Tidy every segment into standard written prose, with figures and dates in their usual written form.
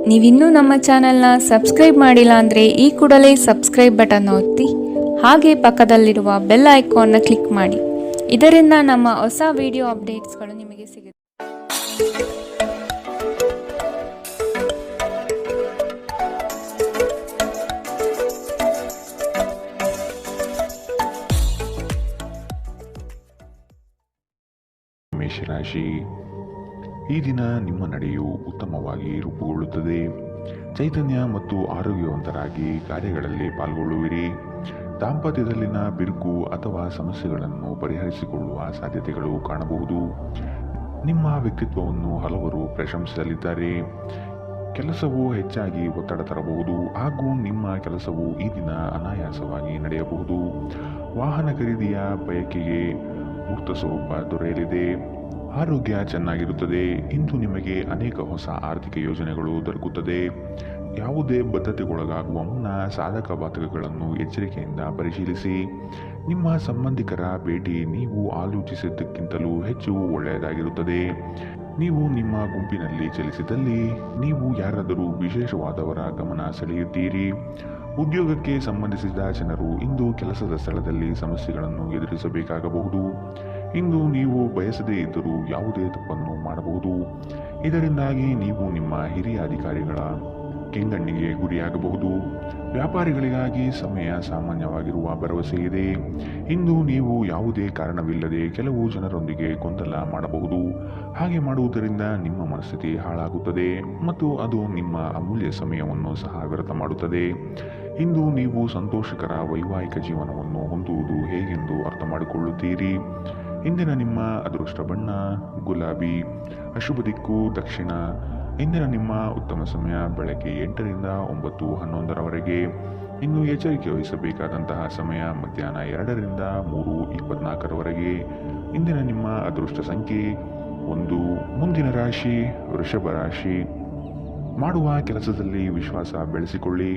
ನೀವಿನ್ನೂ ನಮ್ಮ ಚಾನೆಲ್ನ ಸಬ್ಸ್ಕ್ರೈಬ್ ಮಾಡಿಲ್ಲ ಅಂದರೆ ಈ ಕೂಡಲೇ ಸಬ್ಸ್ಕ್ರೈಬ್ ಬಟನ್ ಒತ್ತಿ ಹಾಗೆ ಪಕ್ಕದಲ್ಲಿರುವ ಬೆಲ್ ಐಕಾನ್ನ ಕ್ಲಿಕ್ ಮಾಡಿ. ಇದರಿಂದ ನಮ್ಮ ಹೊಸ ವಿಡಿಯೋ ಅಪ್ಡೇಟ್ಸ್ಗಳು ನಿಮಗೆ ಸಿಗುತ್ತೆ. ಮೇಷರಾಶಿ, ಈ ದಿನ ನಿಮ್ಮ ನಡೆಯು ಉತ್ತಮವಾಗಿ ರೂಪುಗೊಳ್ಳುತ್ತದೆ. ಚೈತನ್ಯ ಮತ್ತು ಆರೋಗ್ಯವಂತರಾಗಿ ಕಾರ್ಯಗಳಲ್ಲಿ ಪಾಲ್ಗೊಳ್ಳುವಿರಿ. ದಾಂಪತ್ಯದಲ್ಲಿನ ಬಿರುಕು ಅಥವಾ ಸಮಸ್ಯೆಗಳನ್ನು ಪರಿಹರಿಸಿಕೊಳ್ಳುವ ಸಾಧ್ಯತೆಗಳು ಕಾಣಬಹುದು. ನಿಮ್ಮ ವ್ಯಕ್ತಿತ್ವವನ್ನು ಹಲವರು ಪ್ರಶಂಸಿಸಲಿದ್ದಾರೆ. ಕೆಲಸವು ಹೆಚ್ಚಾಗಿ ಒತ್ತಡ ತರಬಹುದು ಹಾಗೂ ನಿಮ್ಮ ಕೆಲಸವು ಈ ದಿನ ಅನಾಯಾಸವಾಗಿ ನಡೆಯಬಹುದು. ವಾಹನ ಖರೀದಿಯ ಬಯಕೆಗೆ ಮುಕ್ತ ಸ್ವರೂಪ ದೊರೆಯಲಿದೆ. ಆರೋಗ್ಯ ಚೆನ್ನಾಗಿರುತ್ತದೆ. ಇಂದು ನಿಮಗೆ ಅನೇಕ ಹೊಸ ಆರ್ಥಿಕ ಯೋಜನೆಗಳು ದೊರಕುತ್ತದೆ. ಯಾವುದೇ ಬದ್ಧತೆಗೊಳಗಾಗುವ ಮುನ್ನ ಸಾಧಕ ಬಾಧಕಗಳನ್ನು ಎಚ್ಚರಿಕೆಯಿಂದ ಪರಿಶೀಲಿಸಿ. ನಿಮ್ಮ ಸಂಬಂಧಿಕರ ಭೇಟಿ ನೀವು ಆಲೋಚಿಸಿದ್ದಕ್ಕಿಂತಲೂ ಹೆಚ್ಚು ಒಳ್ಳೆಯದಾಗಿರುತ್ತದೆ. ನೀವು ನಿಮ್ಮ ಗುಂಪಿನಲ್ಲಿ ಚಲಿಸಿದಲ್ಲಿ ನೀವು ಯಾರಾದರೂ ವಿಶೇಷವಾದವರ ಗಮನ ಸೆಳೆಯುತ್ತೀರಿ. ಉದ್ಯೋಗಕ್ಕೆ ಸಂಬಂಧಿಸಿದ ಜನರು ಇಂದು ಕೆಲಸದ ಸ್ಥಳದಲ್ಲಿ ಸಮಸ್ಯೆಗಳನ್ನು ಎದುರಿಸಬೇಕಾಗಬಹುದು. ಇಂದು ನೀವು ಬಯಸದೇ ಇದ್ದರೂ ಯಾವುದೇ ತಪ್ಪನ್ನು ಮಾಡಬಹುದು. ಇದರಿಂದಾಗಿ ನೀವು ನಿಮ್ಮ ಹಿರಿಯ ಅಧಿಕಾರಿಗಳ ಕೆಂಗಣ್ಣಿಗೆ ಗುರಿಯಾಗಬಹುದು. ವ್ಯಾಪಾರಿಗಳಿಗಾಗಿ ಸಮಯ ಸಾಮಾನ್ಯವಾಗಿರುವ ಭರವಸೆ ಇದೆ. ಇಂದು ನೀವು ಯಾವುದೇ ಕಾರಣವಿಲ್ಲದೆ ಕೆಲವು ಜನರೊಂದಿಗೆ ಗೊಂದಲ ಮಾಡಬಹುದು. ಹಾಗೆ ಮಾಡುವುದರಿಂದ ನಿಮ್ಮ ಮನಸ್ಥಿತಿ ಹಾಳಾಗುತ್ತದೆ ಮತ್ತು ಅದು ನಿಮ್ಮ ಅಮೂಲ್ಯ ಸಮಯವನ್ನು ಸಹ ವ್ಯರ್ಥ ಮಾಡುತ್ತದೆ. ಇಂದು ನೀವು ಸಂತೋಷಕರ ವೈವಾಹಿಕ ಜೀವನವನ್ನು ಹೊಂದುವುದು ಹೇಗೆಂದು ಅರ್ಥ ಮಾಡಿಕೊಳ್ಳುತ್ತೀರಿ. ಇಂದಿನ ನಿಮ್ಮ ಅದೃಷ್ಟ ಬಣ್ಣ ಗುಲಾಬಿ, ಅಶುಭ ದಿಕ್ಕು ದಕ್ಷಿಣ. ಇಂದಿನ ನಿಮ್ಮ ಉತ್ತಮ ಸಮಯ ಬೆಳಗ್ಗೆ 8ರಿಂದ 9:11ರವರೆಗೆ. ಇನ್ನು ಎಚ್ಚರಿಕೆ ವಹಿಸಬೇಕಾದಂತಹ ಸಮಯ ಮಧ್ಯಾಹ್ನ 2ರಿಂದ 3:24ರವರೆಗೆ. ಇಂದಿನ ನಿಮ್ಮ ಅದೃಷ್ಟ ಸಂಖ್ಯೆ 1. ಮುಂದಿನ ರಾಶಿ ವೃಷಭ ರಾಶಿ. ಮಾಡುವ ಕೆಲಸದಲ್ಲಿ ವಿಶ್ವಾಸ ಬೆಳೆಸಿಕೊಳ್ಳಿ.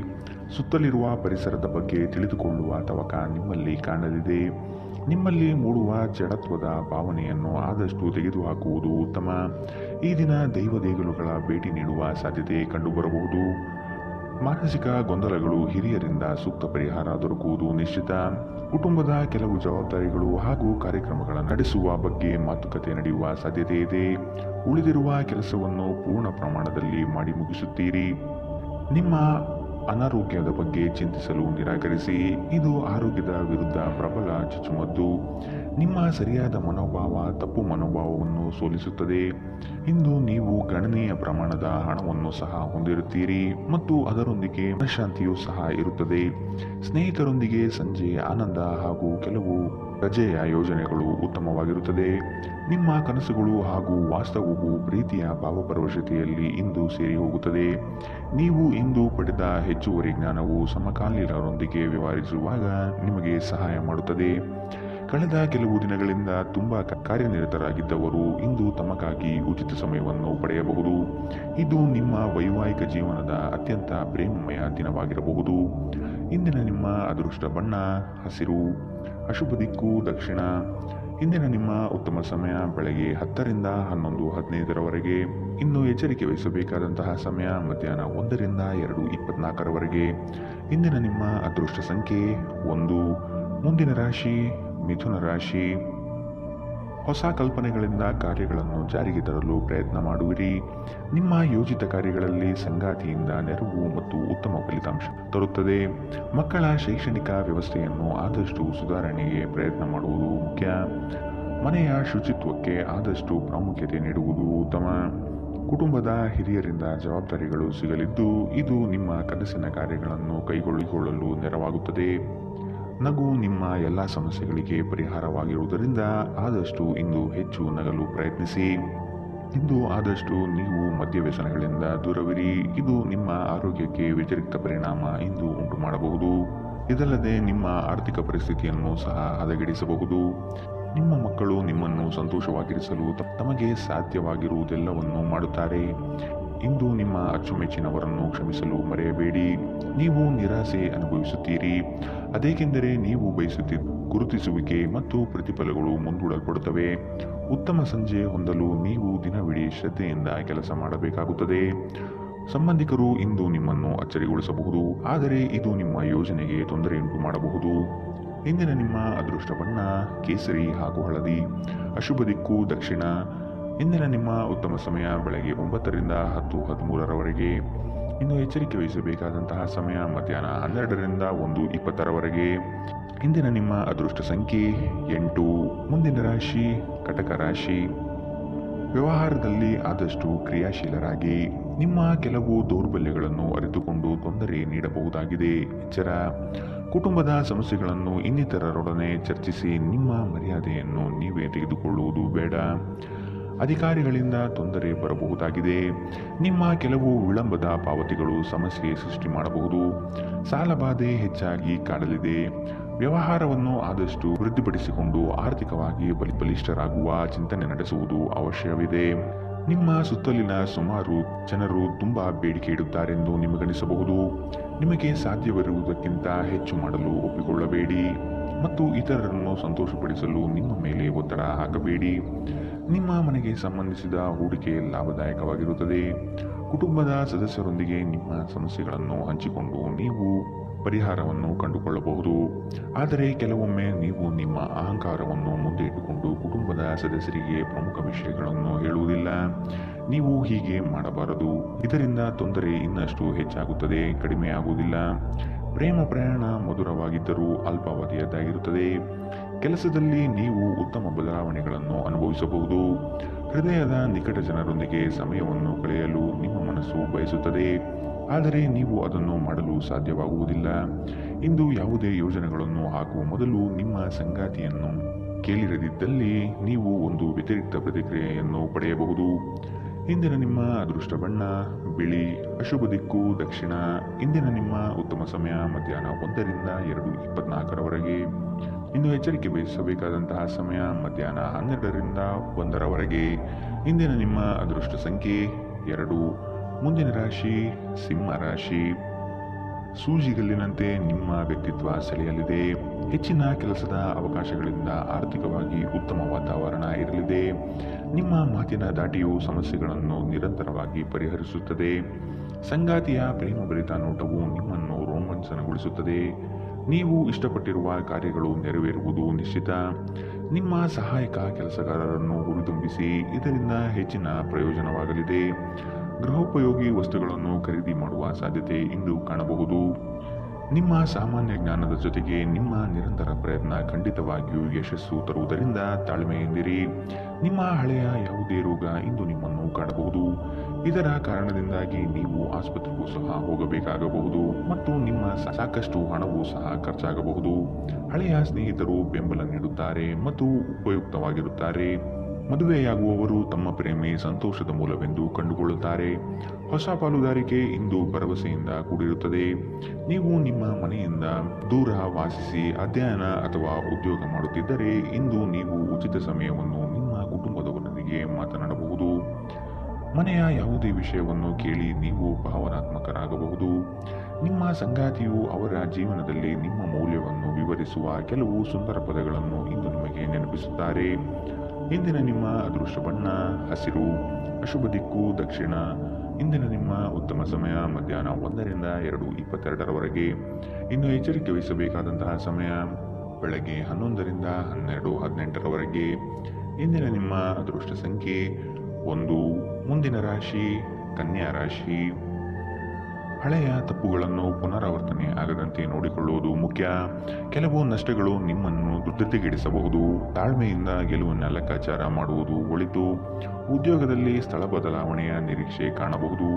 ಸುತ್ತಲಿರುವ ಪರಿಸರದ ಬಗ್ಗೆ ತಿಳಿದುಕೊಳ್ಳುವ ತವಕ ನಿಮ್ಮಲ್ಲಿ ಕಾಣಲಿದೆ. ನಿಮ್ಮಲ್ಲಿ ಮೂಡುವ ಜಡತ್ವದ ಭಾವನೆಯನ್ನು ಆದಷ್ಟು ತೆಗೆದುಹಾಕುವುದು ಉತ್ತಮ. ಈ ದಿನ ದೈವ ದೇಗುಲಗಳ ಭೇಟಿ ನೀಡುವ ಸಾಧ್ಯತೆ ಕಂಡುಬರಬಹುದು. ಮಾನಸಿಕ ಗೊಂದಲಗಳು ಹಿರಿಯರಿಂದ ಸೂಕ್ತ ಪರಿಹಾರ ದೊರಕುವುದು ನಿಶ್ಚಿತ. ಕುಟುಂಬದ ಕೆಲವು ಜವಾಬ್ದಾರಿಗಳು ಹಾಗೂ ಕಾರ್ಯಕ್ರಮಗಳನ್ನು ನಡೆಸುವ ಬಗ್ಗೆ ಮಾತುಕತೆ ನಡೆಯುವ ಸಾಧ್ಯತೆ ಇದೆ. ಉಳಿದಿರುವ ಕೆಲಸವನ್ನು ಪೂರ್ಣ ಪ್ರಮಾಣದಲ್ಲಿ ಮಾಡಿ ಮುಗಿಸುತ್ತೀರಿ. ನಿಮ್ಮ ಅನಾರೋಗ್ಯದ ಬಗ್ಗೆ ಚಿಂತಿಸಲು ನಿರಾಕರಿಸಿ. ಇದು ಆರೋಗ್ಯದ ವಿರುದ್ಧ ಪ್ರಬಲ ಚುಚ್ಚುಮದ್ದು. ನಿಮ್ಮ ಸರಿಯಾದ ಮನೋಭಾವ ತಪ್ಪು ಮನೋಭಾವವನ್ನು ಸೋಲಿಸುತ್ತದೆ. ಇಂದು ನೀವು ಗಣನೀಯ ಪ್ರಮಾಣದ ಹಣವನ್ನು ಸಹ ಹೊಂದಿರುತ್ತೀರಿ ಮತ್ತು ಅದರೊಂದಿಗೆ ಮನಃಶಾಂತಿಯೂ ಸಹ ಇರುತ್ತದೆ. ಸ್ನೇಹಿತರೊಂದಿಗೆ ಸಂಜೆ ಆನಂದ ಹಾಗೂ ಕೆಲವು ರಜೆಯ ಯೋಜನೆಗಳು ಉತ್ತಮವಾಗಿರುತ್ತದೆ. ನಿಮ್ಮ ಕನಸುಗಳು ಹಾಗೂ ವಾಸ್ತವವು ಪ್ರೀತಿಯ ಭಾವಪರವಶತೆಯಲ್ಲಿ ಇಂದು ಸೇರಿ ಹೋಗುತ್ತದೆ. ನೀವು ಇಂದು ಪಡೆದ ಹೆಚ್ಚುವರಿ ಜ್ಞಾನವು ಸಮಕಾಲೀನರೊಂದಿಗೆ ವ್ಯವಹರಿಸುವಾಗ ನಿಮಗೆ ಸಹಾಯ ಮಾಡುತ್ತದೆ. ಕಳೆದ ಕೆಲವು ದಿನಗಳಿಂದ ತುಂಬ ಕಾರ್ಯನಿರತರಾಗಿದ್ದವರು ಇಂದು ತಮಗಾಗಿ ಉಚಿತ ಸಮಯವನ್ನು ಪಡೆಯಬಹುದು. ಇದು ನಿಮ್ಮ ವೈವಾಹಿಕ ಜೀವನದ ಅತ್ಯಂತ ಪ್ರೇಮಮಯ ದಿನವಾಗಿರಬಹುದು. ಇಂದಿನ ನಿಮ್ಮ ಅದೃಷ್ಟ ಬಣ್ಣ ಹಸಿರು, ಅಶುಭ ದಿಕ್ಕು ದಕ್ಷಿಣ. ಇಂದಿನ ನಿಮ್ಮ ಉತ್ತಮ ಸಮಯ ಬೆಳಗ್ಗೆ 10ರಿಂದ 11:15ರವರೆಗೆ. ಇನ್ನು ಎಚ್ಚರಿಕೆ ವಹಿಸಬೇಕಾದಂತಹ ಸಮಯ ಮಧ್ಯಾಹ್ನ 1ರಿಂದ 2:24ರವರೆಗೆ. ಇಂದಿನ ನಿಮ್ಮ ಅದೃಷ್ಟ ಸಂಖ್ಯೆ 1. ಮುಂದಿನ ರಾಶಿ ಮಿಥುನ ರಾಶಿ. ಹೊಸ ಕಲ್ಪನೆಗಳಿಂದ ಕಾರ್ಯಗಳನ್ನು ಜಾರಿಗೆ ತರಲು ಪ್ರಯತ್ನ ಮಾಡುವಿರಿ. ನಿಮ್ಮ ಯೋಜಿತ ಕಾರ್ಯಗಳಲ್ಲಿ ಸಂಗಾತಿಯಿಂದ ನೆರವು ಮತ್ತು ಉತ್ತಮ ಫಲಿತಾಂಶ ತರುತ್ತದೆ. ಮಕ್ಕಳ ಶೈಕ್ಷಣಿಕ ವ್ಯವಸ್ಥೆಯನ್ನು ಆದಷ್ಟು ಸುಧಾರಣೆಗೆ ಪ್ರಯತ್ನ ಮಾಡುವುದು ಮುಖ್ಯ. ಮನೆಯ ಶುಚಿತ್ವಕ್ಕೆ ಆದಷ್ಟು ಪ್ರಾಮುಖ್ಯತೆ ನೀಡುವುದು ಉತ್ತಮ. ಕುಟುಂಬದ ಹಿರಿಯರಿಂದ ಜವಾಬ್ದಾರಿಗಳು ಸಿಗಲಿದ್ದು ಇದು ನಿಮ್ಮ ಕನಸಿನ ಕಾರ್ಯಗಳನ್ನು ಕೈಗೊಳ್ಳಿಕೊಳ್ಳಲು ನೆರವಾಗುತ್ತದೆ. ನಗು ನಿಮ್ಮ ಎಲ್ಲ ಸಮಸ್ಯೆಗಳಿಗೆ ಪರಿಹಾರವಾಗಿರುವುದರಿಂದ ಆದಷ್ಟು ಇಂದು ಹೆಚ್ಚು ನಗಲು ಪ್ರಯತ್ನಿಸಿ. ಇಂದು ಆದಷ್ಟು ನೀವು ಮದ್ಯವ್ಯಸನಗಳಿಂದ ದೂರವಿರಿ. ಇದು ನಿಮ್ಮ ಆರೋಗ್ಯಕ್ಕೆ ವ್ಯತಿರಿಕ್ತ ಪರಿಣಾಮ ಇಂದು ಉಂಟು ಮಾಡಬಹುದು. ಇದಲ್ಲದೆ ನಿಮ್ಮ ಆರ್ಥಿಕ ಪರಿಸ್ಥಿತಿಯನ್ನು ಸಹ ಹದಗೆಡಿಸಬಹುದು. ನಿಮ್ಮ ಮಕ್ಕಳು ನಿಮ್ಮನ್ನು ಸಂತೋಷವಾಗಿರಿಸಲು ತಮಗೆ ಸಾಧ್ಯವಾಗಿರುವುದೆಲ್ಲವನ್ನು ಮಾಡುತ್ತಾರೆ. ಇಂದು ನಿಮ್ಮ ಅಚ್ಚುಮೆಚ್ಚಿನವರನ್ನು ಕ್ಷಮಿಸಲು ಮರೆಯಬೇಡಿ. ನೀವು ನಿರಾಸೆ ಅನುಭವಿಸುತ್ತೀರಿ. ಅದೇಕೆಂದರೆ ನೀವು ಬಯಸುತ್ತಿದ್ದ ಗುರುತಿಸುವಿಕೆ ಮತ್ತು ಪ್ರತಿಫಲಗಳು ಮುಂದೂಡಲ್ಪಡುತ್ತವೆ. ಉತ್ತಮ ಸಂಜೆ ಹೊಂದಲು ನೀವು ದಿನವಿಡೀ ಶ್ರದ್ಧೆಯಿಂದ ಕೆಲಸ ಮಾಡಬೇಕಾಗುತ್ತದೆ. ಸಂಬಂಧಿಕರು ಇಂದು ನಿಮ್ಮನ್ನು ಅಚ್ಚರಿಗೊಳಿಸಬಹುದು, ಆದರೆ ಇದು ನಿಮ್ಮ ಯೋಜನೆಗೆ ತೊಂದರೆಯುಂಟು ಮಾಡಬಹುದು. ಇಂದಿನ ನಿಮ್ಮ ಅದೃಷ್ಟ ಬಣ್ಣ ಕೇಸರಿ ಹಾಗೂ ಹಳದಿ. ಅಶುಭ ದಿಕ್ಕು ದಕ್ಷಿಣ. ಇಂದಿನ ನಿಮ್ಮ ಉತ್ತಮ ಸಮಯ ಬೆಳಗ್ಗೆ 9 ರಿಂದ 10:13 ಇನ್ನು ಎಚ್ಚರಿಕೆ ವಹಿಸಬೇಕಾದಂತಹ ಸಮಯ ಮಧ್ಯಾಹ್ನ 12 ರಿಂದ 1:20 ಇಂದಿನ ನಿಮ್ಮ ಅದೃಷ್ಟ ಸಂಖ್ಯೆ 8. ಮುಂದಿನ ರಾಶಿ ಕಟಕ ರಾಶಿ. ವ್ಯವಹಾರದಲ್ಲಿ ಆದಷ್ಟು ಕ್ರಿಯಾಶೀಲರಾಗಿ. ನಿಮ್ಮ ಕೆಲವು ದೌರ್ಬಲ್ಯಗಳನ್ನು ಅರಿತುಕೊಂಡು ತೊಂದರೆ ನೀಡಬಹುದಾಗಿದೆ. ಎಚ್ಚರ. ಕುಟುಂಬದ ಸಮಸ್ಯೆಗಳನ್ನು ಇನ್ನಿತರರೊಡನೆ ಚರ್ಚಿಸಿ ನಿಮ್ಮ ಮರ್ಯಾದೆಯನ್ನು ನೀವೇ ತೆಗೆದುಕೊಳ್ಳುವುದು ಬೇಡ. ಅಧಿಕಾರಿಗಳಿಂದ ತೊಂದರೆ ಬರಬಹುದಾಗಿದೆ. ನಿಮ್ಮ ಕೆಲವು ವಿಳಂಬದ ಪಾವತಿಗಳು ಸಮಸ್ಯೆ ಸೃಷ್ಟಿ ಮಾಡಬಹುದು. ಸಾಲಬಾಧೆ ಹೆಚ್ಚಾಗಿ ಕಾಡಲಿದೆ. ವ್ಯವಹಾರವನ್ನು ಆದಷ್ಟು ವೃದ್ಧಿಪಡಿಸಿಕೊಂಡು ಆರ್ಥಿಕವಾಗಿ ಬಲಿಷ್ಠರಾಗುವ ಚಿಂತನೆ ನಡೆಸುವುದು ಅವಶ್ಯವಿದೆ. ನಿಮ್ಮ ಸುತ್ತಲಿನ ಸುಮಾರು ಜನರು ತುಂಬಾ ಬೇಡಿಕೆ ಇಡುತ್ತಾರೆಂದು ನಿಮಗನಿಸಬಹುದು. ನಿಮಗೆ ಸಾಧ್ಯವಿರುವುದಕ್ಕಿಂತ ಹೆಚ್ಚು ಮಾಡಲು ಒಪ್ಪಿಕೊಳ್ಳಬೇಡಿ ಮತ್ತು ಇತರರನ್ನು ಸಂತೋಷಪಡಿಸಲು ನಿಮ್ಮ ಮೇಲೆ ಒತ್ತಡ ಹಾಕಬೇಡಿ. ನಿಮ್ಮ ಮನೆಗೆ ಸಂಬಂಧಿಸಿದ ಹೂಡಿಕೆ ಲಾಭದಾಯಕವಾಗಿರುತ್ತದೆ. ಕುಟುಂಬದ ಸದಸ್ಯರೊಂದಿಗೆ ನಿಮ್ಮ ಸಮಸ್ಯೆಗಳನ್ನು ಹಂಚಿಕೊಂಡು ನೀವು ಪರಿಹಾರವನ್ನು ಕಂಡುಕೊಳ್ಳಬಹುದು. ಆದರೆ ಕೆಲವೊಮ್ಮೆ ನೀವು ನಿಮ್ಮ ಅಹಂಕಾರವನ್ನು ಮುಂದೆ ಇಟ್ಟುಕೊಂಡು ಕುಟುಂಬದ ಸದಸ್ಯರಿಗೆ ಪ್ರಮುಖ ವಿಷಯಗಳನ್ನು ಹೇಳುವುದಿಲ್ಲ. ನೀವು ಹೀಗೆ ಮಾಡಬಾರದು. ಇದರಿಂದ ತೊಂದರೆ ಇನ್ನಷ್ಟು ಹೆಚ್ಚಾಗುತ್ತದೆ, ಕಡಿಮೆ ಆಗುವುದಿಲ್ಲ. ಪ್ರೇಮ ಪ್ರಯಾಣ ಮಧುರವಾಗಿದ್ದರೂ ಅಲ್ಪಾವಧಿಯದ್ದಾಗಿರುತ್ತದೆ. ಕೆಲಸದಲ್ಲಿ ನೀವು ಉತ್ತಮ ಬದಲಾವಣೆಗಳನ್ನು ಅನುಭವಿಸಬಹುದು. ಹೃದಯದ ನಿಕಟ ಜನರೊಂದಿಗೆ ಸಮಯವನ್ನು ಕಳೆಯಲು ನಿಮ್ಮ ಮನಸ್ಸು ಬಯಸುತ್ತದೆ, ಆದರೆ ನೀವು ಅದನ್ನು ಮಾಡಲು ಸಾಧ್ಯವಾಗುವುದಿಲ್ಲ. ಇಂದು ಯಾವುದೇ ಯೋಜನೆಗಳನ್ನು ಹಾಕುವ ಮೊದಲು ನಿಮ್ಮ ಸಂಗಾತಿಯನ್ನು ಕೇಳಿರದಿದ್ದಲ್ಲಿ ನೀವು ಒಂದು ವ್ಯತಿರಿಕ್ತ ಪ್ರತಿಕ್ರಿಯೆಯನ್ನು ಪಡೆಯಬಹುದು. ಇಂದಿನ ನಿಮ್ಮ ಅದೃಷ್ಟ ಬಣ್ಣ ಬಿಳಿ. ಅಶುಭ ದಿಕ್ಕು ದಕ್ಷಿಣ. ಇಂದಿನ ನಿಮ್ಮ ಉತ್ತಮ ಸಮಯ ಮಧ್ಯಾಹ್ನ 1 ರಿಂದ 2:24 ಇನ್ನು ಎಚ್ಚರಿಕೆ ವಹಿಸಬೇಕಾದಂತಹ ಸಮಯ ಮಧ್ಯಾಹ್ನ 12 ರಿಂದ 1 ಇಂದಿನ ನಿಮ್ಮ ಅದೃಷ್ಟ ಸಂಖ್ಯೆ 2. ಮುಂದಿನ ರಾಶಿ ಸಿಂಹ ರಾಶಿ. ಸೂಜಿಗಲ್ಲಿನಂತೆ ನಿಮ್ಮ ವ್ಯಕ್ತಿತ್ವ ಸೆಳೆಯಲಿದೆ. ಹೆಚ್ಚಿನ ಕೆಲಸದ ಅವಕಾಶಗಳಿಂದ ಆರ್ಥಿಕವಾಗಿ ಉತ್ತಮ ವಾತಾವರಣ ಇರಲಿದೆ. ನಿಮ್ಮ ಮಾತಿನ ದಾಟಿಯು ಸಮಸ್ಯೆಗಳನ್ನು ನಿರಂತರವಾಗಿ ಪರಿಹರಿಸುತ್ತದೆ. ಸಂಗಾತಿಯ ಪ್ರೇಮಭರಿತ ನೋಟವು ನಿಮ್ಮನ್ನು ರೋಮಾಂಚನಗೊಳಿಸುತ್ತದೆ. ನೀವು ಇಷ್ಟಪಟ್ಟಿರುವ ಕಾರ್ಯಗಳು ನೆರವೇರುವುದು ನಿಶ್ಚಿತ. ನಿಮ್ಮ ಸಹಾಯಕ ಕೆಲಸಗಾರರನ್ನು ಹುರಿದುಂಬಿಸಿ, ಇದರಿಂದ ಹೆಚ್ಚಿನ ಪ್ರಯೋಜನವಾಗಲಿದೆ. ಗೃಹೋಪಯೋಗಿ ವಸ್ತುಗಳನ್ನು ಖರೀದಿ ಮಾಡುವ ಸಾಧ್ಯತೆ ಇಂದು ಕಾಣಬಹುದು. ನಿಮ್ಮ ಸಾಮಾನ್ಯ ಜ್ಞಾನದ ಜೊತೆಗೆ ನಿಮ್ಮ ನಿರಂತರ ಪ್ರಯತ್ನ ಖಂಡಿತವಾಗಿಯೂ ಯಶಸ್ಸು ತರುವುದರಿಂದ ತಾಳ್ಮೆಯಿಂದಿರಿ. ನಿಮ್ಮ ಹಳೆಯ ಯಾವುದೇ ರೋಗ ಇಂದು ನಿಮ್ಮನ್ನು ಕಾಡಬಹುದು. ಇದರ ಕಾರಣದಿಂದಾಗಿ ನೀವು ಆಸ್ಪತ್ರೆಗೂ ಸಹ ಹೋಗಬೇಕಾಗಬಹುದು ಮತ್ತು ನಿಮ್ಮ ಸಾಕಷ್ಟು ಹಣವೂ ಸಹ ಖರ್ಚಾಗಬಹುದು. ಹಳೆಯ ಸ್ನೇಹಿತರು ಬೆಂಬಲ ನೀಡುತ್ತಾರೆ ಮತ್ತು ಉಪಯುಕ್ತವಾಗಿರುತ್ತಾರೆ. ಮದುವೆಯಾಗುವವರು ತಮ್ಮ ಪ್ರೇಮಿ ಸಂತೋಷದ ಮೂಲವೆಂದು ಕಂಡುಕೊಳ್ಳುತ್ತಾರೆ. ಹೊಸ ಪಾಲುದಾರಿಕೆ ಇಂದು ಭರವಸೆಯಿಂದ ಕೂಡಿರುತ್ತದೆ. ನೀವು ನಿಮ್ಮ ಮನೆಯಿಂದ ದೂರ ವಾಸಿಸಿ ಅಧ್ಯಯನ ಅಥವಾ ಉದ್ಯೋಗ ಮಾಡುತ್ತಿದ್ದರೆ ಇಂದು ನೀವು ಉಚಿತ ಸಮಯವನ್ನು ನಿಮ್ಮ ಕುಟುಂಬದವರೊಂದಿಗೆ ಮಾತನಾಡಬಹುದು. ಮನೆಯ ಯಾವುದೇ ವಿಷಯವನ್ನು ಕೇಳಿ ನೀವು ಭಾವನಾತ್ಮಕರಾಗಬಹುದು. ನಿಮ್ಮ ಸಂಗಾತಿಯು ಅವರ ಜೀವನದಲ್ಲಿ ನಿಮ್ಮ ಮೌಲ್ಯವನ್ನು ವಿವರಿಸುವ ಕೆಲವು ಸುಂದರ ಪದಗಳನ್ನು ಇಂದು ನಿಮಗೆ ನೆನಪಿಸುತ್ತಾರೆ. ಇಂದಿನ ನಿಮ್ಮ ಅದೃಷ್ಟ ಬಣ್ಣ ಹಸಿರು. ಅಶುಭ ದಿಕ್ಕು ದಕ್ಷಿಣ. ಇಂದಿನ ನಿಮ್ಮ ಉತ್ತಮ ಸಮಯ ಮಧ್ಯಾಹ್ನ 1 ರಿಂದ 2:22 ಇನ್ನು ಎಚ್ಚರಿಕೆ ವಹಿಸಬೇಕಾದಂತಹ ಸಮಯ ಬೆಳಗ್ಗೆ 11 ರಿಂದ 12:18 ಇಂದಿನ ನಿಮ್ಮ ಅದೃಷ್ಟ ಸಂಖ್ಯೆ 1. ಮುಂದಿನ ರಾಶಿ ಕನ್ಯಾ ರಾಶಿ. ಹಳೆಯ ತಪ್ಪುಗಳನ್ನು ಪುನರಾವರ್ತನೆ ಆಗದಂತೆ ನೋಡಿಕೊಳ್ಳುವುದು ಮುಖ್ಯ. ಕೆಲವು ನಷ್ಟಗಳು ನಿಮ್ಮನ್ನು ಧೃತಿಗೆಡಿಸಬಹುದು. ತಾಳ್ಮೆಯಿಂದ ಗೆಲುವನ್ನು ಲೆಕ್ಕಾಚಾರ ಮಾಡುವುದು ಒಳಿತು. ಉದ್ಯೋಗದಲ್ಲಿ ಸ್ಥಳ ಬದಲಾವಣೆಯ ನಿರೀಕ್ಷೆ ಕಾಣಬಹುದು.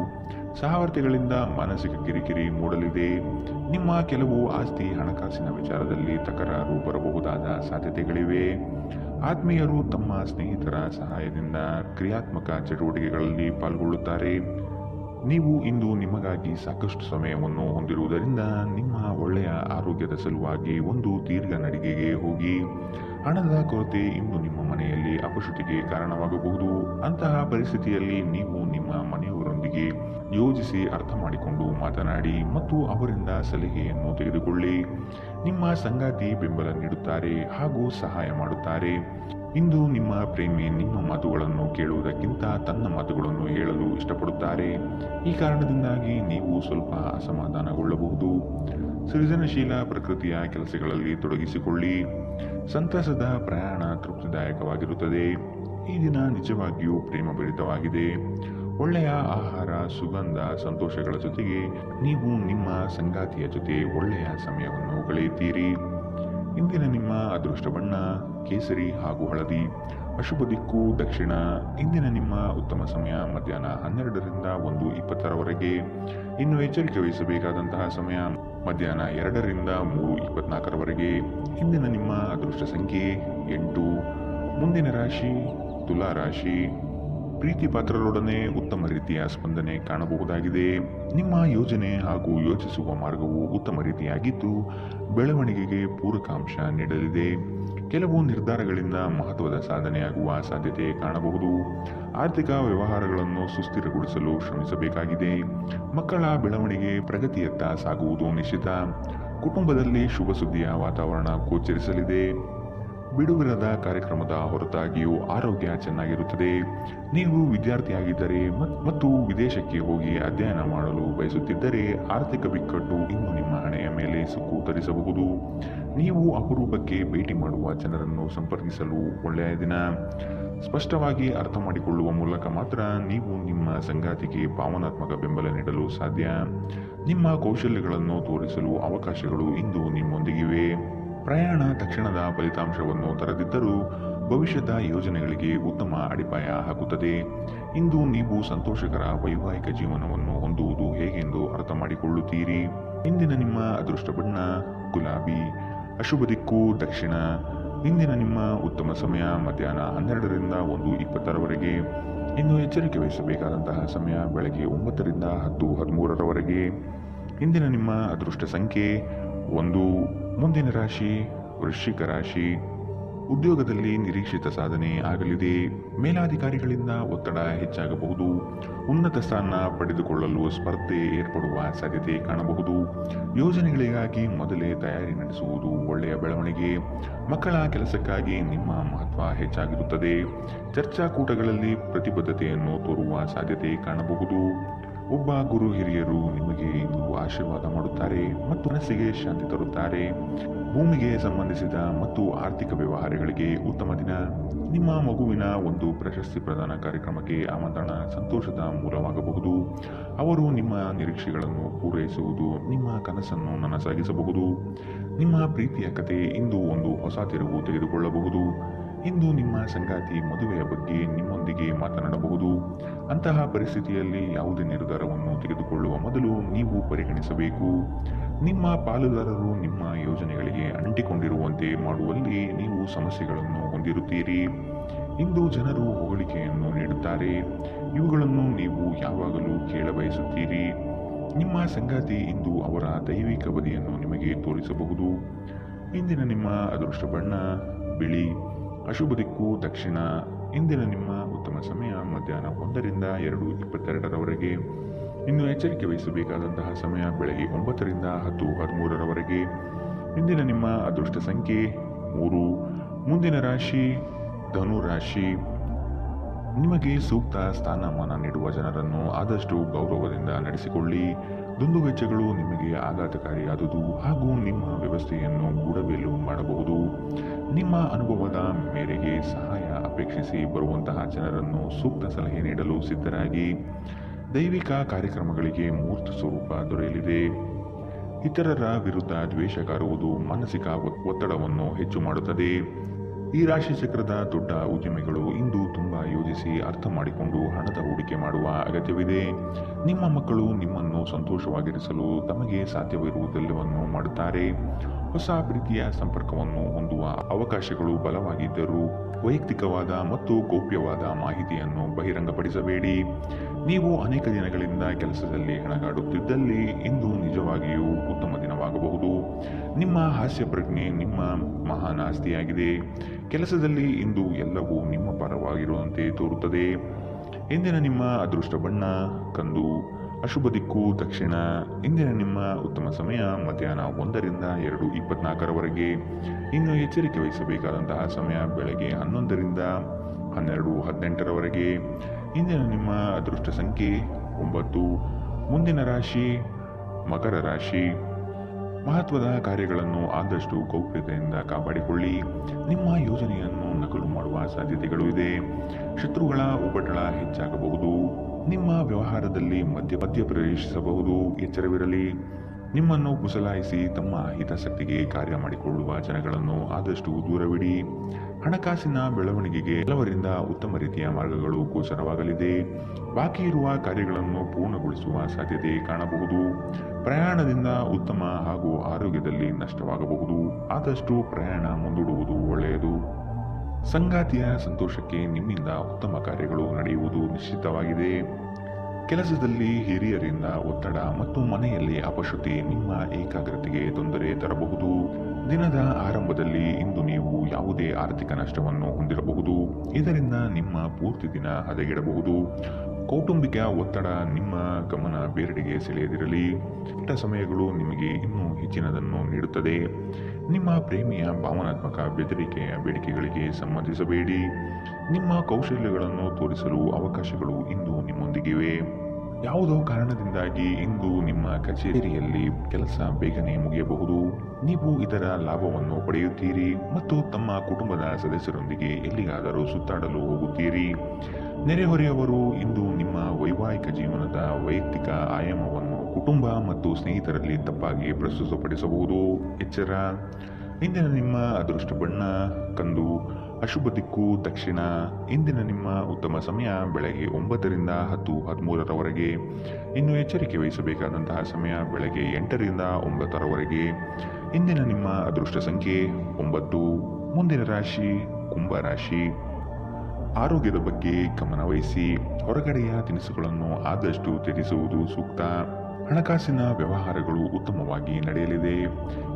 ಸಹವರ್ತಿಗಳಿಂದ ಮಾನಸಿಕ ಕಿರಿಕಿರಿ ಮೂಡಲಿದೆ. ನಿಮ್ಮ ಕೆಲವು ಆಸ್ತಿ ಹಣಕಾಸಿನ ವಿಚಾರದಲ್ಲಿ ತಕರಾರು ಬರಬಹುದಾದ ಸಾಧ್ಯತೆಗಳಿವೆ. ಆತ್ಮೀಯರು ತಮ್ಮ ಸ್ನೇಹಿತರ ಸಹಾಯದಿಂದ ಕ್ರಿಯಾತ್ಮಕ ಚಟುವಟಿಕೆಗಳಲ್ಲಿ ಪಾಲ್ಗೊಳ್ಳುತ್ತಾರೆ. ನೀವು ಇಂದು ನಿಮಗಾಗಿ ಸಾಕಷ್ಟು ಸಮಯವನ್ನು ಹೊಂದಿರುವುದರಿಂದ ನಿಮ್ಮ ಒಳ್ಳೆಯ ಆರೋಗ್ಯದ ಸಲುವಾಗಿ ಒಂದು ದೀರ್ಘ ನಡಿಗೆಗೆ ಹೋಗಿ. ಹಣದ ಕೊರತೆ ಇಂದು ನಿಮ್ಮ ಮನೆಯಲ್ಲಿ ಅಪಶುದ್ಧಿಗೆ ಕಾರಣವಾಗಬಹುದು. ಅಂತಹ ಪರಿಸ್ಥಿತಿಯಲ್ಲಿ ನೀವು ನಿಮ್ಮ ಮನೆಯವರೊಂದಿಗೆ ಯೋಜಿಸಿ ಅರ್ಥ ಮಾಡಿಕೊಂಡು ಮಾತನಾಡಿ ಮತ್ತು ಅವರಿಂದ ಸಲಹೆಯನ್ನು ತೆಗೆದುಕೊಳ್ಳಿ. ನಿಮ್ಮ ಸಂಗಾತಿ ಬೆಂಬಲ ನೀಡುತ್ತಾರೆ ಹಾಗೂ ಸಹಾಯ ಮಾಡುತ್ತಾರೆ. ಇಂದು ನಿಮ್ಮ ಪ್ರೇಮಿ ನಿಮ್ಮ ಮಾತುಗಳನ್ನು ಕೇಳುವುದಕ್ಕಿಂತ ತನ್ನ ಮಾತುಗಳನ್ನು ಹೇಳಲು ಇಷ್ಟಪಡುತ್ತಾರೆ. ಈ ಕಾರಣದಿಂದಾಗಿ ನೀವು ಸ್ವಲ್ಪ ಅಸಮಾಧಾನಗೊಳ್ಳಬಹುದು. ಸೃಜನಶೀಲ ಪ್ರಕೃತಿಯ ಕೆಲಸಗಳಲ್ಲಿ ತೊಡಗಿಸಿಕೊಳ್ಳಿ. ಸಂತಸದ ಪ್ರಯಾಣ ತೃಪ್ತಿದಾಯಕವಾಗಿರುತ್ತದೆ. ಈ ದಿನ ನಿಜವಾಗಿಯೂ ಪ್ರೇಮಭರಿತವಾಗಿದೆ. ಒಳ್ಳೆಯ ಆಹಾರ, ಸುಗಂಧ, ಸಂತೋಷಗಳ ಜೊತೆಗೆ ನೀವು ನಿಮ್ಮ ಸಂಗಾತಿಯ ಜೊತೆ ಒಳ್ಳೆಯ ಸಮಯವನ್ನು ಕಳೆಯುತ್ತೀರಿ. ಇಂದಿನ ನಿಮ್ಮ ಅದೃಷ್ಟ ಬಣ್ಣ ಕೇಸರಿ ಹಾಗೂ ಹಳದಿ. ಅಶುಭ ದಿಕ್ಕು ದಕ್ಷಿಣ. ಇಂದಿನ ನಿಮ್ಮ ಉತ್ತಮ ಸಮಯ ಮಧ್ಯಾಹ್ನ 12ರಿಂದ 1:20ರವರೆಗೆ. ಇನ್ನು ಎಚ್ಚರಿಕೆ ವಹಿಸಬೇಕಾದಂತಹ ಸಮಯ ಮಧ್ಯಾಹ್ನ 2ರಿಂದ 3:24ರವರೆಗೆ. ಇಂದಿನ ನಿಮ್ಮ ಅದೃಷ್ಟ ಸಂಖ್ಯೆ 8. ಮುಂದಿನ ರಾಶಿ ತುಲಾ ರಾಶಿ. ಪ್ರೀತಿ ಪಾತ್ರರೊಡನೆ ಉತ್ತಮ ರೀತಿಯ ಸ್ಪಂದನೆ ಕಾಣಬಹುದಾಗಿದೆ. ನಿಮ್ಮ ಯೋಜನೆ ಹಾಗೂ ಯೋಚಿಸುವ ಮಾರ್ಗವು ಉತ್ತಮ ರೀತಿಯಾಗಿದ್ದು ಬೆಳವಣಿಗೆಗೆ ಪೂರಕಾಂಶ ನೀಡಲಿದೆ. ಕೆಲವು ನಿರ್ಧಾರಗಳಿಂದ ಮಹತ್ವದ ಸಾಧನೆಯಾಗುವ ಸಾಧ್ಯತೆ ಕಾಣಬಹುದು. ಆರ್ಥಿಕ ವ್ಯವಹಾರಗಳನ್ನು ಸುಸ್ಥಿರಗೊಳಿಸಲು ಶ್ರಮಿಸಬೇಕಾಗಿದೆ. ಮಕ್ಕಳ ಬೆಳವಣಿಗೆ ಪ್ರಗತಿಯತ್ತ ಸಾಗುವುದು ನಿಶ್ಚಿತ. ಕುಟುಂಬದಲ್ಲಿ ಶುಭ ಸುದ್ದಿಯ ವಾತಾವರಣ ಗೋಚರಿಸಲಿದೆ. ಬಿಡುವಿರದ ಕಾರ್ಯಕ್ರಮದ ಹೊರತಾಗಿಯೂ ಆರೋಗ್ಯ ಚೆನ್ನಾಗಿರುತ್ತದೆ. ನೀವು ವಿದ್ಯಾರ್ಥಿಯಾಗಿದ್ದರೆ ಮತ್ತು ವಿದೇಶಕ್ಕೆ ಹೋಗಿ ಅಧ್ಯಯನ ಮಾಡಲು ಬಯಸುತ್ತಿದ್ದರೆ ಆರ್ಥಿಕ ಬಿಕ್ಕಟ್ಟು ಇನ್ನು ನಿಮ್ಮ ಹಣೆಯ ಮೇಲೆ ಸುಕ್ಕು ತರಿಸಬಹುದು. ನೀವು ಅಪರೂಪಕ್ಕೆ ಭೇಟಿ ಮಾಡುವ ಜನರನ್ನು ಸಂಪರ್ಕಿಸಲು ಒಳ್ಳೆಯ ದಿನ. ಸ್ಪಷ್ಟವಾಗಿ ಅರ್ಥ ಮಾಡಿಕೊಳ್ಳುವ ಮೂಲಕ ಮಾತ್ರ ನೀವು ನಿಮ್ಮ ಸಂಗಾತಿಗೆ ಭಾವನಾತ್ಮಕ ಬೆಂಬಲ ನೀಡಲು ಸಾಧ್ಯ. ನಿಮ್ಮ ಕೌಶಲ್ಯಗಳನ್ನು ತೋರಿಸಲು ಅವಕಾಶಗಳು ಇಂದು ನಿಮ್ಮೊಂದಿಗಿವೆ. ಪ್ರಯಾಣ ತಕ್ಷಣದ ಫಲಿತಾಂಶವನ್ನು ತರದಿದ್ದರೂ ಭವಿಷ್ಯದ ಯೋಜನೆಗಳಿಗೆ ಉತ್ತಮ ಅಡಿಪಾಯ ಹಾಕುತ್ತದೆ. ಇಂದು ನೀವು ಸಂತೋಷಕರ ವೈವಾಹಿಕ ಜೀವನವನ್ನು ಹೊಂದುವುದು ಹೇಗೆಂದು ಅರ್ಥ ಮಾಡಿಕೊಳ್ಳುತ್ತೀರಿ. ಇಂದಿನ ನಿಮ್ಮ ಅದೃಷ್ಟ ಬಣ್ಣ ಗುಲಾಬಿ. ಅಶುಭ ದಿಕ್ಕು ದಕ್ಷಿಣ. ಇಂದಿನ ನಿಮ್ಮ ಉತ್ತಮ ಸಮಯ ಮಧ್ಯಾಹ್ನ 12ರಿಂದ 1:20ರವರೆಗೆ. ಇನ್ನು ಎಚ್ಚರಿಕೆ ವಹಿಸಬೇಕಾದಂತಹ ಸಮಯ ಬೆಳಗ್ಗೆ 9ರಿಂದ 10:13ರವರೆಗೆ. ಇಂದಿನ ನಿಮ್ಮ ಅದೃಷ್ಟ ಸಂಖ್ಯೆ 1. ಮುಂದಿನ ರಾಶಿ ವೃಶ್ಚಿಕ ರಾಶಿ. ಉದ್ಯೋಗದಲ್ಲಿ ನಿರೀಕ್ಷಿತ ಸಾಧನೆ ಆಗಲಿದೆ. ಮೇಲಾಧಿಕಾರಿಗಳಿಂದ ಒತ್ತಡ ಹೆಚ್ಚಾಗಬಹುದು. ಉನ್ನತ ಸ್ಥಾನ ಪಡೆದುಕೊಳ್ಳಲು ಸ್ಪರ್ಧೆ ಏರ್ಪಡುವ ಸಾಧ್ಯತೆ ಕಾಣಬಹುದು. ಯೋಜನೆಗಳಿಗಾಗಿ ಮೊದಲೇ ತಯಾರಿ ನಡೆಸುವುದು ಒಳ್ಳೆಯ ಬೆಳವಣಿಗೆ. ಮಕ್ಕಳ ಕೆಲಸಕ್ಕಾಗಿ ನಿಮ್ಮ ಮಹತ್ವ ಹೆಚ್ಚಾಗಿರುತ್ತದೆ. ಚರ್ಚಾಕೂಟಗಳಲ್ಲಿ ಪ್ರತಿಬದ್ಧತೆಯನ್ನು ತೋರುವ ಸಾಧ್ಯತೆ ಕಾಣಬಹುದು. ಒಬ್ಬ ಗುರು ಹಿರಿಯರು ನಿಮಗೆ ಇಂದು ಆಶೀರ್ವಾದ ಮಾಡುತ್ತಾರೆ ಮತ್ತು ಮನಸ್ಸಿಗೆ ಶಾಂತಿ ತರುತ್ತಾರೆ. ಭೂಮಿಗೆ ಸಂಬಂಧಿಸಿದ ಮತ್ತು ಆರ್ಥಿಕ ವ್ಯವಹಾರಗಳಿಗೆ ಉತ್ತಮ ದಿನ. ನಿಮ್ಮ ಮಗುವಿನ ಒಂದು ಪ್ರಶಸ್ತಿ ಪ್ರದಾನ ಕಾರ್ಯಕ್ರಮಕ್ಕೆ ಆಮಂತ್ರಣ ಸಂತೋಷದ ಮೂಲವಾಗಬಹುದು. ಅವರು ನಿಮ್ಮ ನಿರೀಕ್ಷೆಗಳನ್ನು ಪೂರೈಸುವುದು ನಿಮ್ಮ ಕನಸನ್ನು ನನಸಾಗಿಸಬಹುದು. ನಿಮ್ಮ ಪ್ರೀತಿಯ ಕತೆ ಇಂದು ಒಂದು ಹೊಸ ತಿರುವು ತೆಗೆದುಕೊಳ್ಳಬಹುದು. ಇಂದು ನಿಮ್ಮ ಸಂಗಾತಿ ಮದುವೆಯ ಬಗ್ಗೆ ನಿಮ್ಮೊಂದಿಗೆ ಮಾತನಾಡಬಹುದು. ಅಂತಹ ಪರಿಸ್ಥಿತಿಯಲ್ಲಿ ಯಾವುದೇ ನಿರ್ಧಾರವನ್ನು ತೆಗೆದುಕೊಳ್ಳುವ ಮೊದಲು ನೀವು ಪರಿಗಣಿಸಬೇಕು. ನಿಮ್ಮ ಪಾಲುದಾರರು ನಿಮ್ಮ ಯೋಜನೆಗಳಿಗೆ ಅಂಟಿಕೊಂಡಿರುವಂತೆ ಮಾಡುವಲ್ಲಿ ನೀವು ಸಮಸ್ಯೆಗಳನ್ನು ಹೊಂದಿರುತ್ತೀರಿ. ಇಂದು ಜನರು ಹೊಗಳಿಕೆಯನ್ನು ನೀಡುತ್ತಾರೆ. ಇವುಗಳನ್ನು ನೀವು ಯಾವಾಗಲೂ ಕೇಳಬಯಸುತ್ತೀರಿ. ನಿಮ್ಮ ಸಂಗಾತಿ ಇಂದು ಅವರ ದೈವಿಕ ಬದಿಯನ್ನು ನಿಮಗೆ ತೋರಿಸಬಹುದು. ಇಂದಿನ ನಿಮ್ಮ ಅದೃಷ್ಟ ಬಣ್ಣ ಬಿಳಿ. ಅಶುಭ ದಿಕ್ಕು ದಕ್ಷಿಣ. ಇಂದಿನ ನಿಮ್ಮ ಉತ್ತಮ ಸಮಯ ಮಧ್ಯಾಹ್ನ 1ರಿಂದ 2:22ರವರೆಗೆ. ಇನ್ನು ಎಚ್ಚರಿಕೆ ವಹಿಸಬೇಕಾದಂತಹ ಸಮಯ ಬೆಳಗ್ಗೆ 9ರಿಂದ 10:13ರವರೆಗೆ. ಇಂದಿನ ನಿಮ್ಮ ಅದೃಷ್ಟ ಸಂಖ್ಯೆ 3. ಮುಂದಿನ ರಾಶಿ ಧನು ರಾಶಿ. ನಿಮಗೆ ಸೂಕ್ತ ಸ್ಥಾನಮಾನ ನೀಡುವ ಜನರನ್ನು ಆದಷ್ಟು ಗೌರವದಿಂದ ನಡೆಸಿಕೊಳ್ಳಿ. ದುಂದುವೆಚ್ಚಗಳು ನಿಮಗೆ ಆಘಾತಕಾರಿಯಾದುದು ಹಾಗೂ ನಿಮ್ಮ ವ್ಯವಸ್ಥೆಯನ್ನು ಗೂಡಬೇಲು ಮಾಡಬಹುದು. ನಿಮ್ಮ ಅನುಭವದ ಮೇರೆಗೆ ಸಹಾಯ ಅಪೇಕ್ಷಿಸಿ ಬರುವಂತಹ ಜನರನ್ನು ಸೂಕ್ತ ಸಲಹೆ ನೀಡಲು ಸಿದ್ಧರಾಗಿ. ದೈವಿಕ ಕಾರ್ಯಕ್ರಮಗಳಿಗೆ ಮೂರ್ತ ಸ್ವರೂಪ ದೊರೆಯಲಿದೆ. ಇತರರ ವಿರುದ್ಧ ದ್ವೇಷ ಕಾರುವುದು ಮಾನಸಿಕ ಒತ್ತಡವನ್ನು ಹೆಚ್ಚು ಮಾಡುತ್ತದೆ. ಈ ರಾಶಿ ಚಕ್ರದ ದೊಡ್ಡ ಉದ್ಯಮಿಗಳು ಇಂದು ತುಂಬಾ ಯೋಜಿಸಿ ಅರ್ಥ ಮಾಡಿಕೊಂಡು ಹಣದ ಹೂಡಿಕೆ ಮಾಡುವ ಅಗತ್ಯವಿದೆ. ನಿಮ್ಮ ಮಕ್ಕಳು ನಿಮ್ಮನ್ನು ಸಂತೋಷವಾಗಿರಿಸಲು ತಮಗೆ ಸಾಧ್ಯವಿರುವುದೆಲ್ಲವನ್ನು ಮಾಡುತ್ತಾರೆ. ಹೊಸ ಪ್ರೀತಿಯ ಸಂಪರ್ಕವನ್ನು ಹೊಂದುವ ಅವಕಾಶಗಳು ಬಲವಾಗಿದ್ದರೂ ವೈಯಕ್ತಿಕವಾದ ಮತ್ತು ಗೌಪ್ಯವಾದ ಮಾಹಿತಿಯನ್ನು ಬಹಿರಂಗಪಡಿಸಬೇಡಿ. ನೀವು ಅನೇಕ ದಿನಗಳಿಂದ ಕೆಲಸದಲ್ಲಿ ಹೆಣಗಾಡುತ್ತಿದ್ದಲ್ಲಿ ಇಂದು ನಿಜವಾಗಿಯೂ ಉತ್ತಮ ದಿನವಾಗಬಹುದು. ನಿಮ್ಮ ಹಾಸ್ಯ ಪ್ರಜ್ಞೆ ನಿಮ್ಮ ಮಹಾನ್ ಆಸ್ತಿಯಾಗಿದೆ. ಕೆಲಸದಲ್ಲಿ ಇಂದು ಎಲ್ಲವೂ ನಿಮ್ಮ ಪರವಾಗಿರುವಂತೆ ತೋರುತ್ತದೆ. ಇಂದಿನ ನಿಮ್ಮ ಅದೃಷ್ಟ ಬಣ್ಣ ಕಂದು. ಅಶುಭ ದಿಕ್ಕು ದಕ್ಷಿಣ. ಇಂದಿನ ನಿಮ್ಮ ಉತ್ತಮ ಸಮಯ ಮಧ್ಯಾಹ್ನ 1ರಿಂದ 2:24 ಇನ್ನು ಎಚ್ಚರಿಕೆ ವಹಿಸಬೇಕಾದಂತಹ ಸಮಯ ಬೆಳಗ್ಗೆ 11ರಿಂದ 12:18 ಇಂದಿನ ನಿಮ್ಮ ಅದೃಷ್ಟ ಸಂಖ್ಯೆ 9. ಮುಂದಿನ ರಾಶಿ ಮಕರ ರಾಶಿ. ಮಹತ್ವದ ಕಾರ್ಯಗಳನ್ನು ಆದಷ್ಟು ಗೌಪ್ಯತೆಯಿಂದ ಕಾಪಾಡಿಕೊಳ್ಳಿ. ನಿಮ್ಮ ಯೋಜನೆಯನ್ನು ನಕಲು ಮಾಡುವ ಸಾಧ್ಯತೆಗಳು ಇದೆ. ಶತ್ರುಗಳ ಉಪಟಳ ಹೆಚ್ಚಾಗಬಹುದು. ನಿಮ್ಮ ವ್ಯವಹಾರದಲ್ಲಿ ಮಧ್ಯ ಪ್ರವೇಶಿಸಬಹುದು. ಎಚ್ಚರವಿರಲಿ. ನಿಮ್ಮನ್ನು ಕುಸಲಾಯಿಸಿ ತಮ್ಮ ಹಿತಾಸಕ್ತಿಗೆ ಕಾರ್ಯ ಮಾಡಿಕೊಳ್ಳುವ ಜನಗಳನ್ನು ಆದಷ್ಟು ದೂರವಿಡಿ. ಹಣಕಾಸಿನ ಬೆಳವಣಿಗೆಗೆ ಕೆಲವರಿಂದ ಉತ್ತಮ ರೀತಿಯ ಮಾರ್ಗಗಳು ಗೋಚರವಾಗಲಿದೆ. ಬಾಕಿ ಇರುವ ಕಾರ್ಯಗಳನ್ನು ಪೂರ್ಣಗೊಳಿಸುವ ಸಾಧ್ಯತೆ ಕಾಣಬಹುದು. ಪ್ರಯಾಣದಿಂದ ಉತ್ತಮ ಹಾಗೂ ಆರೋಗ್ಯದಲ್ಲಿ ನಷ್ಟವಾಗಬಹುದು. ಆದಷ್ಟು ಪ್ರಯಾಣ ಮುಂದೂಡುವುದು ಒಳ್ಳೆಯದು. ಸಂಗಾತಿಯ ಸಂತೋಷಕ್ಕೆ ನಿಮ್ಮಿಂದ ಉತ್ತಮ ಕಾರ್ಯಗಳು ನಡೆಯುವುದು ನಿಶ್ಚಿತವಾಗಿದೆ. ಕೆಲಸದಲ್ಲಿ ಹಿರಿಯರಿಂದ ಒತ್ತಡ ಮತ್ತು ಮನೆಯಲ್ಲಿ ಅಪಶ್ರುತಿ ನಿಮ್ಮ ಏಕಾಗ್ರತೆಗೆ ತೊಂದರೆ ತರಬಹುದು. ದಿನದ ಆರಂಭದಲ್ಲಿ ಇಂದು ನೀವು ಯಾವುದೇ ಆರ್ಥಿಕ ನಷ್ಟವನ್ನು ಹೊಂದಿರಬಹುದು. ಇದರಿಂದ ನಿಮ್ಮ ಪೂರ್ತಿ ದಿನ ಹದಗೆಡಬಹುದು. ಕೌಟುಂಬಿಕ ಒತ್ತಡ ನಿಮ್ಮ ಗಮನ ಬೇರೆಡೆಗೆ ಸೆಳೆಯದಿರಲಿ. ಕೆಟ್ಟ ಸಮಯಗಳು ನಿಮಗೆ ಇನ್ನೂ ಹೆಚ್ಚಿನದನ್ನು ನೀಡುತ್ತದೆ. ನಿಮ್ಮ ಪ್ರೇಮಿಯ ಭಾವನಾತ್ಮಕ ಬೆದರಿಕೆಯ ಬೇಡಿಕೆಗಳಿಗೆ ಸಂಬಂಧಿಸಬೇಡಿ. ನಿಮ್ಮ ಕೌಶಲ್ಯಗಳನ್ನು ತೋರಿಸಲು ಅವಕಾಶಗಳು ಇಂದು ನಿಮ್ಮೊಂದಿಗಿವೆ. ಯಾವುದೋ ಕಾರಣದಿಂದಾಗಿ ಇಂದು ನಿಮ್ಮ ಕಚೇರಿಯಲ್ಲಿ ಕೆಲಸ ಬೇಗನೆ ಮುಗಿಯಬಹುದು. ನೀವು ಇದರ ಲಾಭವನ್ನು ಪಡೆಯುತ್ತೀರಿ ಮತ್ತು ತಮ್ಮ ಕುಟುಂಬದ ಸದಸ್ಯರೊಂದಿಗೆ ಎಲ್ಲಿಗಾದರೂ ಸುತ್ತಾಡಲು ಹೋಗುತ್ತೀರಿ. ನೆರೆಹೊರೆಯವರು ಇಂದು ನಿಮ್ಮ ವೈವಾಹಿಕ ಜೀವನದ ವೈಯಕ್ತಿಕ ಆಯಾಮವನ್ನು ಕುಟುಂಬ ಮತ್ತು ಸ್ನೇಹಿತರಲ್ಲಿ ತಪ್ಪಾಗಿ ಪ್ರಸ್ತುತಪಡಿಸಬಹುದು. ಎಚ್ಚರ. ಇಂದಿನ ನಿಮ್ಮ ಅದೃಷ್ಟ ಬಣ್ಣ ಕಂದು. ಅಶುಭ ದಿಕ್ಕು ದಕ್ಷಿಣ. ಇಂದಿನ ನಿಮ್ಮ ಉತ್ತಮ ಸಮಯ ಬೆಳಗ್ಗೆ 9ರಿಂದ 10:13 ಇನ್ನು ಎಚ್ಚರಿಕೆ ವಹಿಸಬೇಕಾದಂತಹ ಸಮಯ ಬೆಳಗ್ಗೆ 8ರಿಂದ 9. ಇಂದಿನ ನಿಮ್ಮ ಅದೃಷ್ಟ ಸಂಖ್ಯೆ 9. ಮುಂದಿನ ರಾಶಿ ಕುಂಭರಾಶಿ. ಆರೋಗ್ಯದ ಬಗ್ಗೆ ಗಮನ ವಹಿಸಿ. ಹೊರಗಡೆಯ ತಿನಿಸುಗಳನ್ನು ಆದಷ್ಟು ತ್ಯಜಿಸುವುದು ಸೂಕ್ತ. ಹಣಕಾಸಿನ ವ್ಯವಹಾರಗಳು ಉತ್ತಮವಾಗಿ ನಡೆಯಲಿದೆ.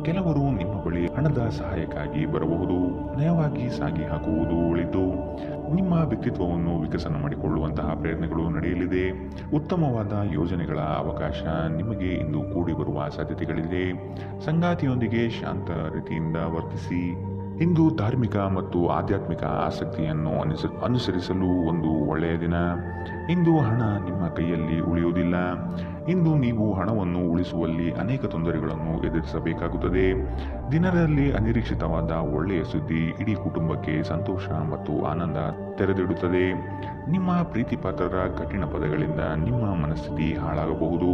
ಕೆಲವರು ನಿಮ್ಮ ಬಳಿ ಹಣದ ಸಹಾಯಕ್ಕಾಗಿ ಬರಬಹುದು. ನಯವಾಗಿ ಸಾಗಿ ಹಾಕುವುದು ಒಳಿತು. ನಿಮ್ಮ ವ್ಯಕ್ತಿತ್ವವನ್ನು ವಿಕಸನ ಮಾಡಿಕೊಳ್ಳುವಂತಹ ಪ್ರಯತ್ನಗಳು ನಡೆಯಲಿದೆ. ಉತ್ತಮವಾದ ಯೋಜನೆಗಳ ಅವಕಾಶ ನಿಮಗೆ ಇಂದು ಕೂಡಿ ಬರುವ ಸಾಧ್ಯತೆಗಳಿದೆ. ಸಂಗಾತಿಯೊಂದಿಗೆ ಶಾಂತ ರೀತಿಯಿಂದ ವರ್ತಿಸಿ. ಇಂದು ಧಾರ್ಮಿಕ ಮತ್ತು ಆಧ್ಯಾತ್ಮಿಕ ಆಸಕ್ತಿಯನ್ನು ಅನುಸರಿಸಲು ಒಂದು ಒಳ್ಳೆಯ ದಿನ. ಇಂದು ಹಣ ನಿಮ್ಮ ಕೈಯಲ್ಲಿ ಉಳಿಯುವುದಿಲ್ಲ. ಇಂದು ನೀವು ಹಣವನ್ನು ಉಳಿಸುವಲ್ಲಿ ಅನೇಕ ತೊಂದರೆಗಳನ್ನು ಎದುರಿಸಬೇಕಾಗುತ್ತದೆ. ದಿನದಲ್ಲಿ ಅನಿರೀಕ್ಷಿತವಾದ ಒಳ್ಳೆಯ ಸುದ್ದಿ ಇಡೀ ಕುಟುಂಬಕ್ಕೆ ಸಂತೋಷ ಮತ್ತು ಆನಂದ ತೆರೆದಿಡುತ್ತದೆ. ನಿಮ್ಮ ಪ್ರೀತಿಪಾತ್ರರ ಕಠಿಣ ಪದಗಳಿಂದ ನಿಮ್ಮ ಮನಸ್ಥಿತಿ ಹಾಳಾಗಬಹುದು.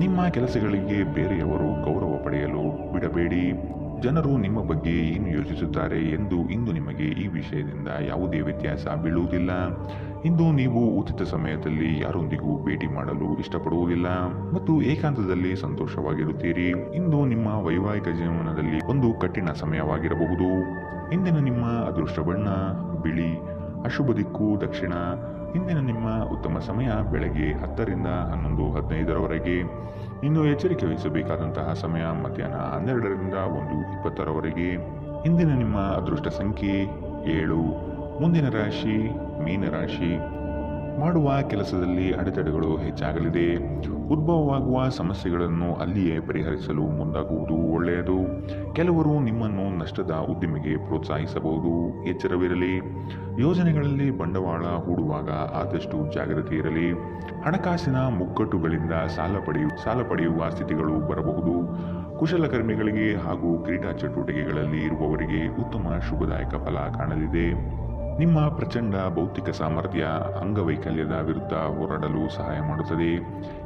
ನಿಮ್ಮ ಕೆಲಸಗಳಿಗೆ ಬೇರೆಯವರು ಗೌರವ ಪಡೆಯಲು ಬಿಡಬೇಡಿ. ಜನರು ನಿಮ್ಮ ಬಗ್ಗೆ ಏನು ಯೋಚಿಸುತ್ತಾರೆ ಎಂದು ಇಂದು ನಿಮಗೆ ಈ ವಿಷಯದಿಂದ ಯಾವುದೇ ವ್ಯತ್ಯಾಸ ಬೀಳುವುದಿಲ್ಲ. ಇಂದು ನೀವು ಉಚಿತ ಸಮಯದಲ್ಲಿ ಯಾರೊಂದಿಗೂ ಭೇಟಿ ಮಾಡಲು ಇಷ್ಟಪಡುವುದಿಲ್ಲ ಮತ್ತು ಏಕಾಂತದಲ್ಲಿ ಸಂತೋಷವಾಗಿರುತ್ತೀರಿ. ಇಂದು ನಿಮ್ಮ ವೈವಾಹಿಕ ಜೀವನದಲ್ಲಿ ಒಂದು ಕಠಿಣ ಸಮಯವಾಗಿರಬಹುದು. ಇಂದಿನ ನಿಮ್ಮ ಅದೃಷ್ಟ ಬಣ್ಣ ಬಿಳಿ. ಅಶುಭ ದಿಕ್ಕು ದಕ್ಷಿಣ. ಇಂದಿನ ನಿಮ್ಮ ಉತ್ತಮ ಸಮಯ ಬೆಳಗ್ಗೆ 10ರಿಂದ 11:15 ಇನ್ನು ಎಚ್ಚರಿಕೆ ವಹಿಸಬೇಕಾದಂತಹ ಸಮಯ ಮಧ್ಯಾಹ್ನ 12ರಿಂದ 1:20 ಇಂದಿನ ನಿಮ್ಮ ಅದೃಷ್ಟ ಸಂಖ್ಯೆ 7. ಮುಂದಿನ ರಾಶಿ ಮೀನರಾಶಿ. ಮಾಡುವ ಕೆಲಸದಲ್ಲಿ ಅಡೆತಡೆಗಳು ಹೆಚ್ಚಾಗಲಿದೆ. ಉದ್ಭವವಾಗುವ ಸಮಸ್ಯೆಗಳನ್ನು ಅಲ್ಲಿಯೇ ಪರಿಹರಿಸಲು ಮುಂದಾಗುವುದು ಒಳ್ಳೆಯದು. ಕೆಲವರು ನಿಮ್ಮನ್ನು ನಷ್ಟದ ಉದ್ದಿಮೆಗೆ ಪ್ರೋತ್ಸಾಹಿಸಬಹುದು. ಎಚ್ಚರವಿರಲಿ. ಯೋಜನೆಗಳಲ್ಲಿ ಬಂಡವಾಳ ಹೂಡುವಾಗ ಆದಷ್ಟು ಜಾಗೃತಿ ಇರಲಿ. ಹಣಕಾಸಿನ ಮುಗ್ಗಟ್ಟುಗಳಿಂದ ಸಾಲ ಪಡೆಯುವ ಸ್ಥಿತಿಗಳು ಬರಬಹುದು. ಕುಶಲಕರ್ಮಿಗಳಿಗೆ ಹಾಗೂ ಕ್ರೀಡಾ ಚಟುವಟಿಕೆಗಳಲ್ಲಿ ಇರುವವರಿಗೆ ಉತ್ತಮ ಶುಭದಾಯಕ ಫಲ ಕಾಣಲಿದೆ. ನಿಮ್ಮ ಪ್ರಚಂಡ ಭೌತಿಕ ಸಾಮರ್ಥ್ಯ ಅಂಗವೈಕಲ್ಯದ ವಿರುದ್ಧ ಹೋರಾಡಲು ಸಹಾಯ ಮಾಡುತ್ತದೆ.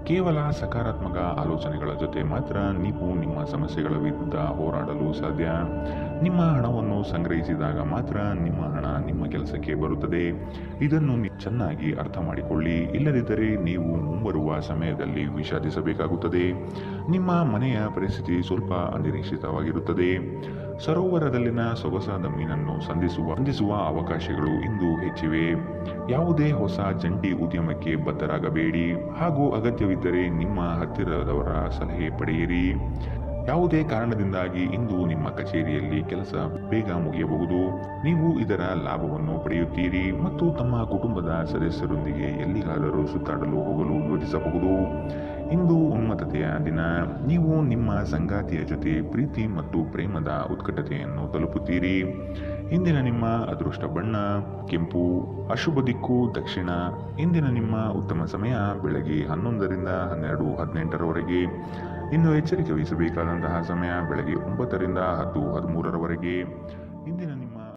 ಕೇವಲ ಸಕಾರಾತ್ಮಕ ಆಲೋಚನೆಗಳ ಜೊತೆ ಮಾತ್ರ ನೀವು ನಿಮ್ಮ ಸಮಸ್ಯೆಗಳ ವಿರುದ್ಧ ಹೋರಾಡಲು ಸಾಧ್ಯ. ನಿಮ್ಮ ಹಣವನ್ನು ಸಂಗ್ರಹಿಸಿದಾಗ ಮಾತ್ರ ನಿಮ್ಮ ಹಣ ನಿಮ್ಮ ಕೆಲಸಕ್ಕೆ ಬರುತ್ತದೆ. ಇದನ್ನು ಚೆನ್ನಾಗಿ ಅರ್ಥ ಮಾಡಿಕೊಳ್ಳಿ. ಇಲ್ಲದಿದ್ದರೆ ನೀವು ಮುಂಬರುವ ಸಮಯದಲ್ಲಿ ವಿಷಾದಿಸಬೇಕಾಗುತ್ತದೆ. ನಿಮ್ಮ ಮನೆಯ ಪರಿಸ್ಥಿತಿ ಸ್ವಲ್ಪ ಅನಿರೀಕ್ಷಿತವಾಗಿರುತ್ತದೆ. ಸರೋವರದಲ್ಲಿನ ಸೊಗಸಾದ ಮೀನನ್ನು ಸಂಧಿಸುವ ಅವಕಾಶಗಳು ಇಂದು ಹೆಚ್ಚಿವೆ. ಯಾವುದೇ ಹೊಸ ಜಂಟಿ ಉದ್ಯಮಕ್ಕೆ ಬದ್ಧರಾಗಬೇಡಿ ಹಾಗೂ ಅಗತ್ಯವಿದ್ದರೆ ನಿಮ್ಮ ಹತ್ತಿರದವರ ಸಲಹೆ ಪಡೆಯಿರಿ. ಯಾವುದೇ ಕಾರಣದಿಂದಾಗಿ ಇಂದು ನಿಮ್ಮ ಕಚೇರಿಯಲ್ಲಿ ಕೆಲಸ ಬೇಗ ಮುಗಿಯಬಹುದು. ನೀವು ಇದರ ಲಾಭವನ್ನು ಪಡೆಯುತ್ತೀರಿ ಮತ್ತು ತಮ್ಮ ಕುಟುಂಬದ ಸದಸ್ಯರೊಂದಿಗೆ ಎಲ್ಲಿಗಾದರೂ ಸುತ್ತಾಡಲು ಹೋಗಲು ಯೋಜಿಸಬಹುದು. ಇಂದು ಉನ್ಮತ್ತತೆಯ ದಿನ. ನೀವು ನಿಮ್ಮ ಸಂಗಾತಿಯ ಜೊತೆ ಪ್ರೀತಿ ಮತ್ತು ಪ್ರೇಮದ ಉತ್ಕಟತೆಯನ್ನು ತಲುಪುತ್ತೀರಿ. ಇಂದಿನ ನಿಮ್ಮ ಅದೃಷ್ಟ ಬಣ್ಣ ಕೆಂಪು, ಅಶುಭ ದಿಕ್ಕು ದಕ್ಷಿಣ. ಇಂದಿನ ನಿಮ್ಮ ಉತ್ತಮ ಸಮಯ ಬೆಳಗ್ಗೆ 11ರಿಂದ 12:18ರವರೆಗೆ. ಇನ್ನು ಎಚ್ಚರಿಕೆ ವಹಿಸಬೇಕಾದಂತಹ ಸಮಯ ಬೆಳಗ್ಗೆ 9ರಿಂದ 10:13ರವರೆಗೆ. ಇಂದಿನ ನಿಮ್ಮ